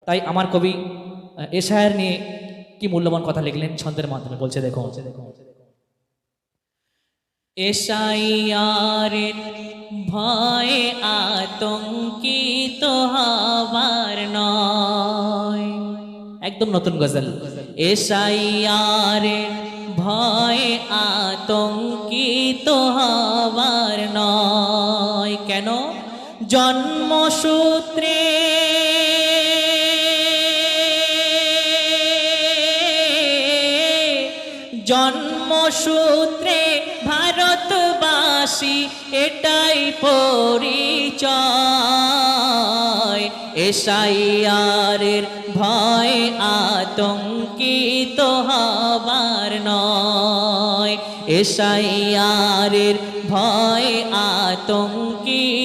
তাই আমার কবি এশায়ার নিয়ে কি মূল্যবান কথা লিখলেন ছন্দের মাধ্যমে, বলছে দেখো। এশায়ারের ভয়ে আতঙ্কিত হবার নয়, একদম নতুন গজল। এশায়ারের ভয়ে আতঙ্কিত হবার নয়, কেন? জন্মসূত্রে জন্মসূত্রে ভারতবাসী এটাই পরিচয়। এশায়ারের ভয় আতঙ্কিত হবার নয়, এশায়ারের ভয় আতঙ্কিত